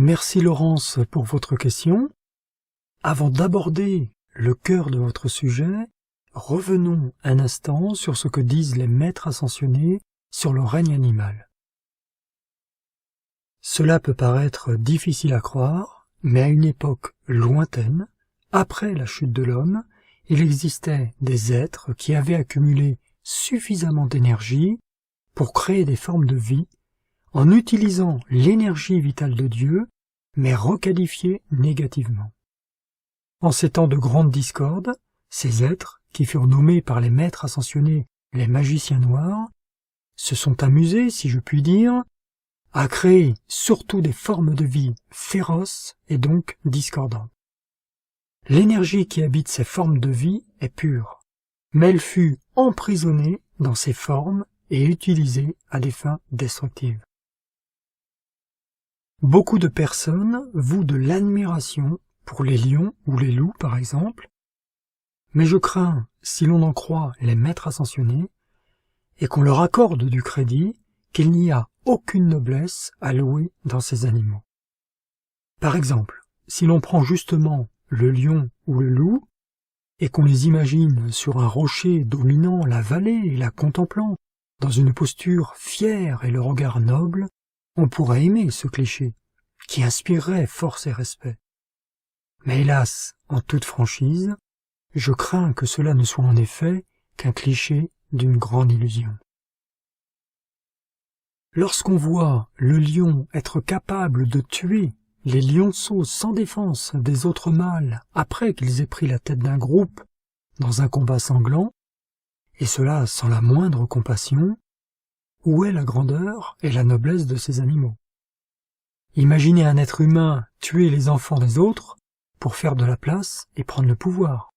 Merci Laurence pour votre question. Avant d'aborder le cœur de votre sujet, revenons un instant sur ce que disent les maîtres ascensionnés sur le règne animal. Cela peut paraître difficile à croire, mais à une époque lointaine, après la chute de l'homme, il existait des êtres qui avaient accumulé suffisamment d'énergie pour créer des formes de vie en utilisant l'énergie vitale de Dieu, mais requalifiée négativement. En ces temps de grande discorde, ces êtres, qui furent nommés par les maîtres ascensionnés les magiciens noirs, se sont amusés, si je puis dire, à créer surtout des formes de vie féroces et donc discordantes. L'énergie qui habite ces formes de vie est pure, mais elle fut emprisonnée dans ces formes et utilisée à des fins destructives. Beaucoup de personnes vouent de l'admiration pour les lions ou les loups par exemple, mais je crains, si l'on en croit les maîtres ascensionnés, et qu'on leur accorde du crédit, qu'il n'y a aucune noblesse à louer dans ces animaux. Par exemple, si l'on prend justement le lion ou le loup, et qu'on les imagine sur un rocher dominant la vallée et la contemplant, dans une posture fière et le regard noble, on pourrait aimer ce cliché, qui inspirerait force et respect. Mais hélas, en toute franchise, je crains que cela ne soit en effet qu'un cliché d'une grande illusion. Lorsqu'on voit le lion être capable de tuer les lionceaux sans défense des autres mâles après qu'ils aient pris la tête d'un groupe dans un combat sanglant, et cela sans la moindre compassion, où est la grandeur et la noblesse de ces animaux? Imaginez un être humain tuer les enfants des autres pour faire de la place et prendre le pouvoir.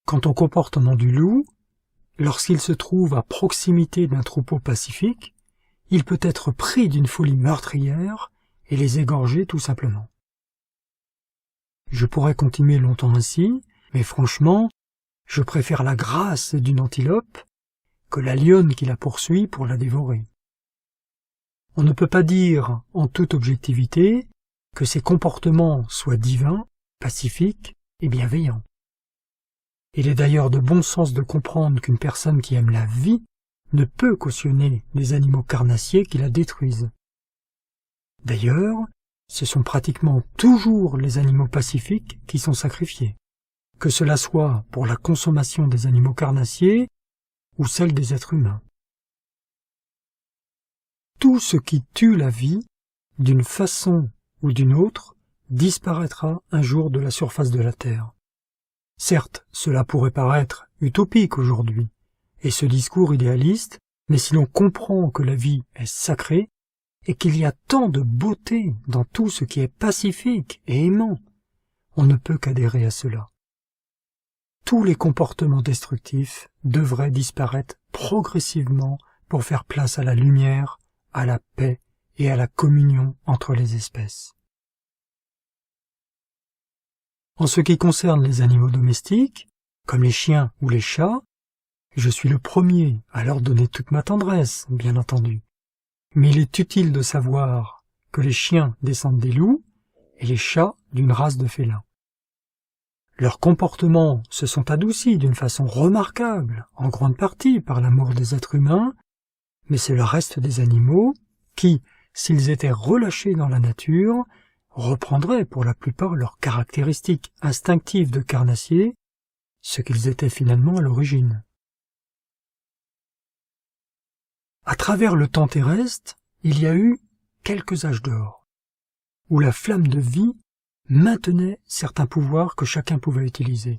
Quant au comportement du loup, lorsqu'il se trouve à proximité d'un troupeau pacifique, il peut être pris d'une folie meurtrière et les égorger tout simplement. Je pourrais continuer longtemps ainsi, mais franchement, je préfère la grâce d'une antilope que la lionne qui la poursuit pour la dévorer. On ne peut pas dire, en toute objectivité, que ces comportements soient divins, pacifiques et bienveillants. Il est d'ailleurs de bon sens de comprendre qu'une personne qui aime la vie ne peut cautionner les animaux carnassiers qui la détruisent. D'ailleurs, ce sont pratiquement toujours les animaux pacifiques qui sont sacrifiés, que cela soit pour la consommation des animaux carnassiers ou celle des êtres humains. Tout ce qui tue la vie, d'une façon ou d'une autre, disparaîtra un jour de la surface de la Terre. Certes, cela pourrait paraître utopique aujourd'hui, et ce discours idéaliste, mais si l'on comprend que la vie est sacrée, et qu'il y a tant de beauté dans tout ce qui est pacifique et aimant, on ne peut qu'adhérer à cela. Tous les comportements destructifs devraient disparaître progressivement pour faire place à la lumière, à la paix et à la communion entre les espèces. En ce qui concerne les animaux domestiques, comme les chiens ou les chats, je suis le premier à leur donner toute ma tendresse, bien entendu. Mais il est utile de savoir que les chiens descendent des loups et les chats d'une race de félins. Leurs comportements se sont adoucis d'une façon remarquable, en grande partie par l'amour des êtres humains, mais c'est le reste des animaux qui, s'ils étaient relâchés dans la nature, reprendraient pour la plupart leurs caractéristiques instinctives de carnassiers, ce qu'ils étaient finalement à l'origine. À travers le temps terrestre, il y a eu quelques âges d'or, où la flamme de vie maintenait certains pouvoirs que chacun pouvait utiliser.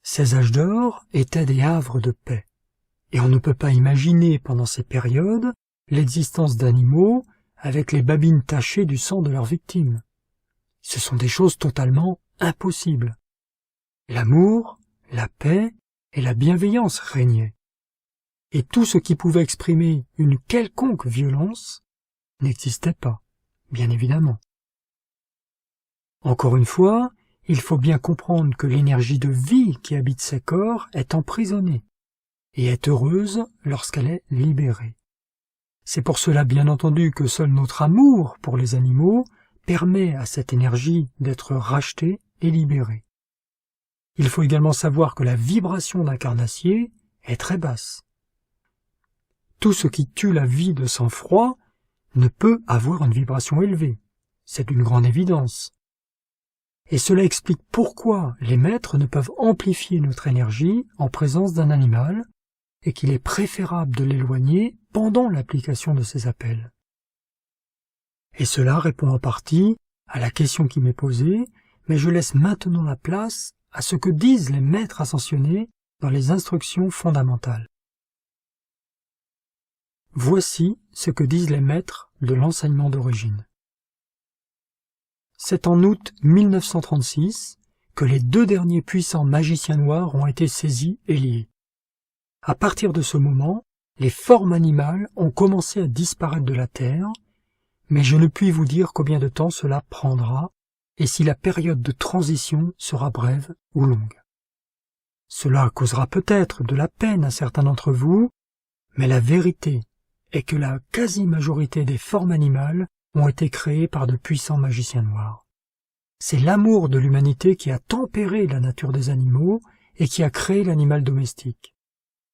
Ces âges d'or étaient des havres de paix, et on ne peut pas imaginer pendant ces périodes l'existence d'animaux avec les babines tachées du sang de leurs victimes. Ce sont des choses totalement impossibles. L'amour, la paix et la bienveillance régnaient. Et tout ce qui pouvait exprimer une quelconque violence n'existait pas, bien évidemment. Encore une fois, il faut bien comprendre que l'énergie de vie qui habite ces corps est emprisonnée et est heureuse lorsqu'elle est libérée. C'est pour cela bien entendu que seul notre amour pour les animaux permet à cette énergie d'être rachetée et libérée. Il faut également savoir que la vibration d'un carnassier est très basse. Tout ce qui tue la vie de sang-froid ne peut avoir une vibration élevée. C'est une grande évidence. Et cela explique pourquoi les maîtres ne peuvent amplifier notre énergie en présence d'un animal et qu'il est préférable de l'éloigner pendant l'application de ces appels. Et cela répond en partie à la question qui m'est posée, mais je laisse maintenant la place à ce que disent les maîtres ascensionnés dans les instructions fondamentales. Voici ce que disent les maîtres de l'enseignement d'origine. C'est en août 1936 que les 2 derniers puissants magiciens noirs ont été saisis et liés. À partir de ce moment, les formes animales ont commencé à disparaître de la Terre, mais je ne puis vous dire combien de temps cela prendra et si la période de transition sera brève ou longue. Cela causera peut-être de la peine à certains d'entre vous, mais la vérité est que la quasi-majorité des formes animales ont été créées par de puissants magiciens noirs. C'est l'amour de l'humanité qui a tempéré la nature des animaux et qui a créé l'animal domestique.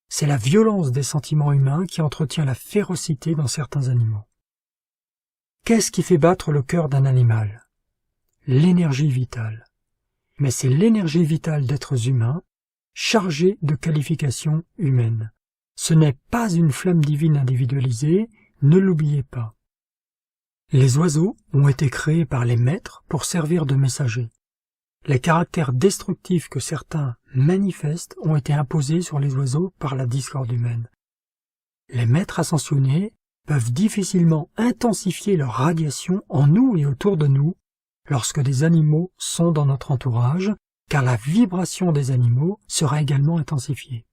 C'est la violence des sentiments humains qui entretient la férocité dans certains animaux. Qu'est-ce qui fait battre le cœur d'un animal? L'énergie vitale. Mais c'est l'énergie vitale d'êtres humains chargée de qualifications humaines. Ce n'est pas une flamme divine individualisée, ne l'oubliez pas. Les oiseaux ont été créés par les maîtres pour servir de messagers. Les caractères destructifs que certains manifestent ont été imposés sur les oiseaux par la discorde humaine. Les maîtres ascensionnés peuvent difficilement intensifier leur radiation en nous et autour de nous lorsque des animaux sont dans notre entourage, car la vibration des animaux sera également intensifiée.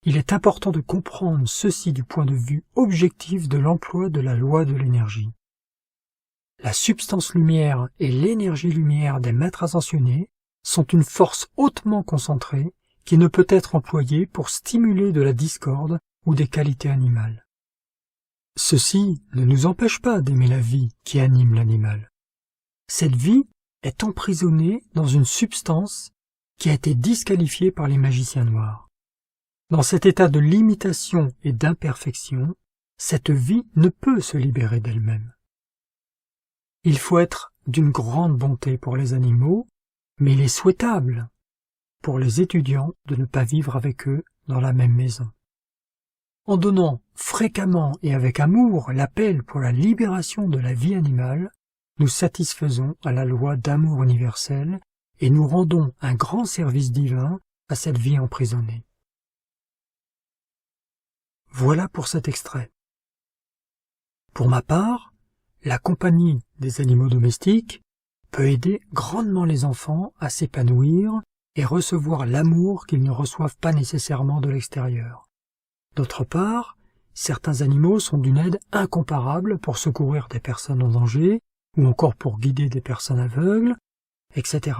Il est important de comprendre ceci du point de vue objectif de l'emploi de la loi de l'énergie. La substance lumière et l'énergie lumière des maîtres ascensionnés sont une force hautement concentrée qui ne peut être employée pour stimuler de la discorde ou des qualités animales. Ceci ne nous empêche pas d'aimer la vie qui anime l'animal. Cette vie est emprisonnée dans une substance qui a été disqualifiée par les magiciens noirs. Dans cet état de limitation et d'imperfection, cette vie ne peut se libérer d'elle-même. Il faut être d'une grande bonté pour les animaux, mais il est souhaitable pour les étudiants de ne pas vivre avec eux dans la même maison. En donnant fréquemment et avec amour l'appel pour la libération de la vie animale, nous satisfaisons à la loi d'amour universel et nous rendons un grand service divin à cette vie emprisonnée. Voilà pour cet extrait. Pour ma part, la compagnie des animaux domestiques peut aider grandement les enfants à s'épanouir et recevoir l'amour qu'ils ne reçoivent pas nécessairement de l'extérieur. D'autre part, certains animaux sont d'une aide incomparable pour secourir des personnes en danger ou encore pour guider des personnes aveugles, etc.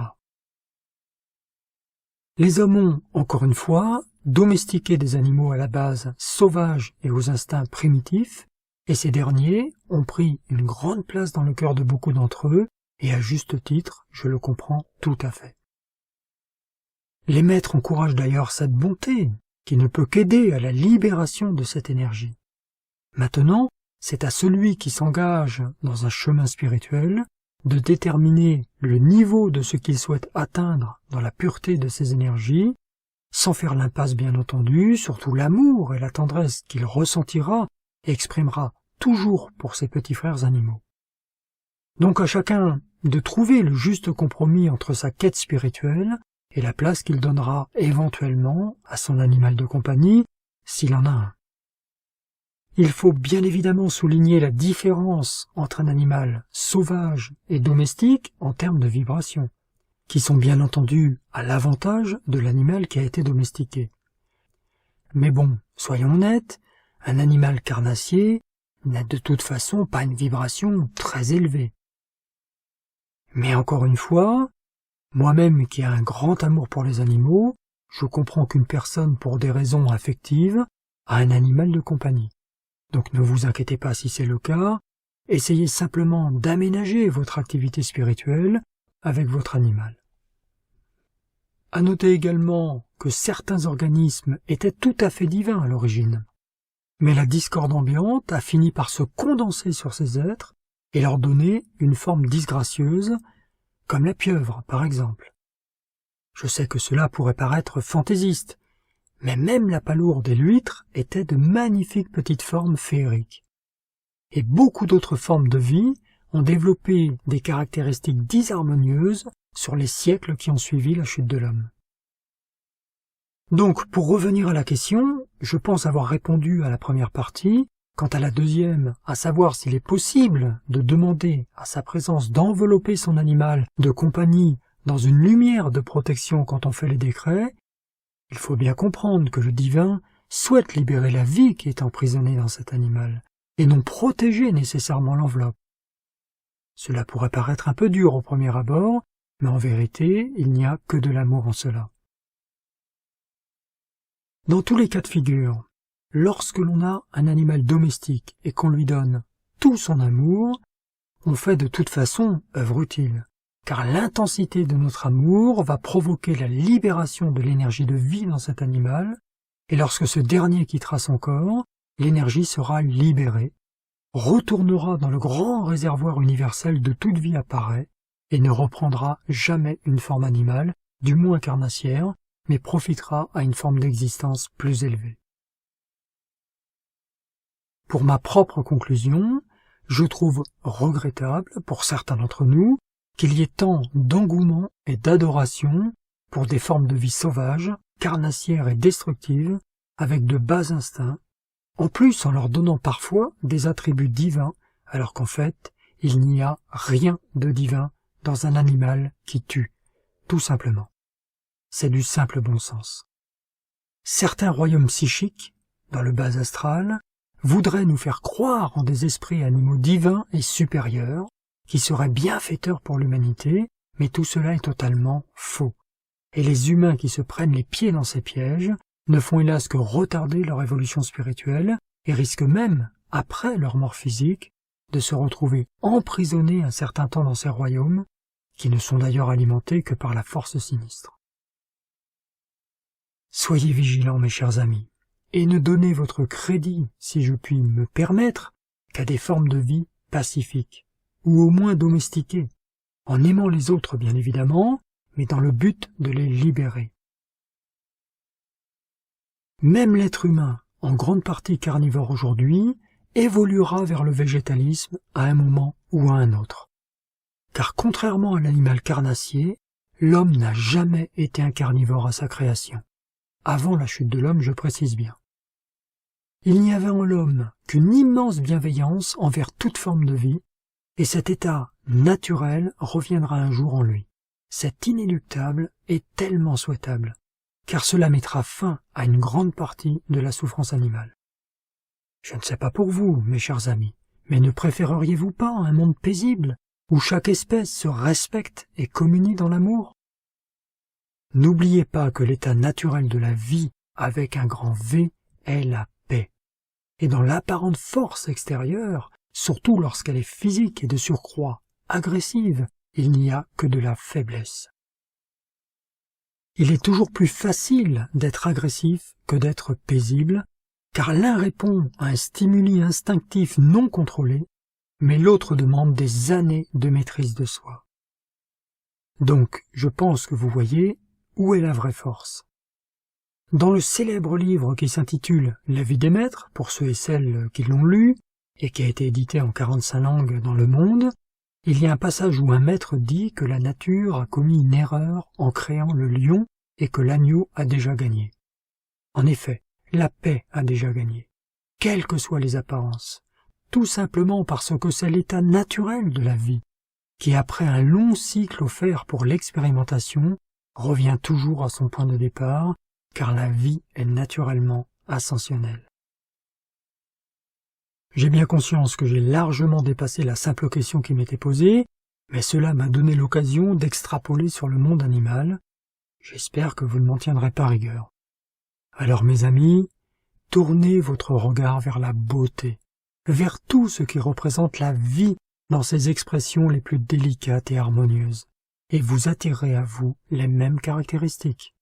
Les hommes ont, encore une fois, domestiqué des animaux à la base sauvages et aux instincts primitifs, et ces derniers ont pris une grande place dans le cœur de beaucoup d'entre eux, et à juste titre, je le comprends tout à fait. Les maîtres encouragent d'ailleurs cette bonté, qui ne peut qu'aider à la libération de cette énergie. Maintenant, c'est à celui qui s'engage dans un chemin spirituel de déterminer le niveau de ce qu'il souhaite atteindre dans la pureté de ses énergies, sans faire l'impasse bien entendu, sur tout l'amour et la tendresse qu'il ressentira et exprimera toujours pour ses petits frères animaux. Donc à chacun de trouver le juste compromis entre sa quête spirituelle et la place qu'il donnera éventuellement à son animal de compagnie, s'il en a un. Il faut bien évidemment souligner la différence entre un animal sauvage et domestique en termes de vibration, qui sont bien entendu à l'avantage de l'animal qui a été domestiqué. Mais bon, soyons honnêtes, un animal carnassier n'a de toute façon pas une vibration très élevée. Mais encore une fois, moi-même qui ai un grand amour pour les animaux, je comprends qu'une personne, pour des raisons affectives, a un animal de compagnie. Donc ne vous inquiétez pas si c'est le cas, essayez simplement d'aménager votre activité spirituelle avec votre animal. À noter également que certains organismes étaient tout à fait divins à l'origine, mais la discorde ambiante a fini par se condenser sur ces êtres et leur donner une forme disgracieuse, comme la pieuvre par exemple. Je sais que cela pourrait paraître fantaisiste, mais même la palourde et l'huître étaient de magnifiques petites formes féeriques. Et beaucoup d'autres formes de vie ont développé des caractéristiques disharmonieuses sur les siècles qui ont suivi la chute de l'homme. Donc, pour revenir à la question, je pense avoir répondu à la première partie. Quant à la deuxième, à savoir s'il est possible de demander à sa présence d'envelopper son animal de compagnie dans une lumière de protection quand on fait les décrets, il faut bien comprendre que le divin souhaite libérer la vie qui est emprisonnée dans cet animal, et non protéger nécessairement l'enveloppe. Cela pourrait paraître un peu dur au premier abord, mais en vérité, il n'y a que de l'amour en cela. Dans tous les cas de figure, lorsque l'on a un animal domestique et qu'on lui donne tout son amour, on fait de toute façon œuvre utile, car l'intensité de notre amour va provoquer la libération de l'énergie de vie dans cet animal, et lorsque ce dernier quittera son corps, l'énergie sera libérée, retournera dans le grand réservoir universel de toute vie apparaît, et ne reprendra jamais une forme animale, du moins carnassière, mais profitera à une forme d'existence plus élevée. Pour ma propre conclusion, je trouve regrettable, pour certains d'entre nous, qu'il y ait tant d'engouement et d'adoration pour des formes de vie sauvages, carnassières et destructives, avec de bas instincts, en plus en leur donnant parfois des attributs divins, alors qu'en fait, il n'y a rien de divin dans un animal qui tue, tout simplement. C'est du simple bon sens. Certains royaumes psychiques, dans le bas astral, voudraient nous faire croire en des esprits animaux divins et supérieurs, qui seraient bienfaiteurs pour l'humanité, mais tout cela est totalement faux. Et les humains qui se prennent les pieds dans ces pièges ne font hélas que retarder leur évolution spirituelle et risquent même, après leur mort physique, de se retrouver emprisonnés un certain temps dans ces royaumes, qui ne sont d'ailleurs alimentés que par la force sinistre. Soyez vigilants, mes chers amis, et ne donnez votre crédit, si je puis me permettre, qu'à des formes de vie pacifiques, ou au moins domestiquées, en aimant les autres bien évidemment, mais dans le but de les libérer. Même l'être humain, en grande partie carnivore aujourd'hui, évoluera vers le végétalisme à un moment ou à un autre. Car contrairement à l'animal carnassier, l'homme n'a jamais été un carnivore à sa création. Avant la chute de l'homme, je précise bien. Il n'y avait en l'homme qu'une immense bienveillance envers toute forme de vie, et cet état naturel reviendra un jour en lui. C'est inéluctable et tellement souhaitable, car cela mettra fin à une grande partie de la souffrance animale. Je ne sais pas pour vous, mes chers amis, mais ne préféreriez-vous pas un monde paisible, où chaque espèce se respecte et communie dans l'amour? N'oubliez pas que l'état naturel de la vie, avec un grand V, est la paix. Et dans l'apparente force extérieure, surtout lorsqu'elle est physique et de surcroît agressive, il n'y a que de la faiblesse. Il est toujours plus facile d'être agressif que d'être paisible, car l'un répond à un stimuli instinctif non contrôlé, mais l'autre demande des années de maîtrise de soi. Donc, je pense que vous voyez où est la vraie force. Dans le célèbre livre qui s'intitule « La vie des maîtres », pour ceux et celles qui l'ont lu, et qui a été édité en 45 langues dans le monde, il y a un passage où un maître dit que la nature a commis une erreur en créant le lion et que l'agneau a déjà gagné. En effet, la paix a déjà gagné, quelles que soient les apparences, tout simplement parce que c'est l'état naturel de la vie, qui après un long cycle offert pour l'expérimentation, revient toujours à son point de départ, car la vie est naturellement ascensionnelle. J'ai bien conscience que j'ai largement dépassé la simple question qui m'était posée, mais cela m'a donné l'occasion d'extrapoler sur le monde animal. J'espère que vous ne m'en tiendrez pas rigueur. Alors mes amis, tournez votre regard vers la beauté, vers tout ce qui représente la vie dans ses expressions les plus délicates et harmonieuses, et vous attirez à vous les mêmes caractéristiques.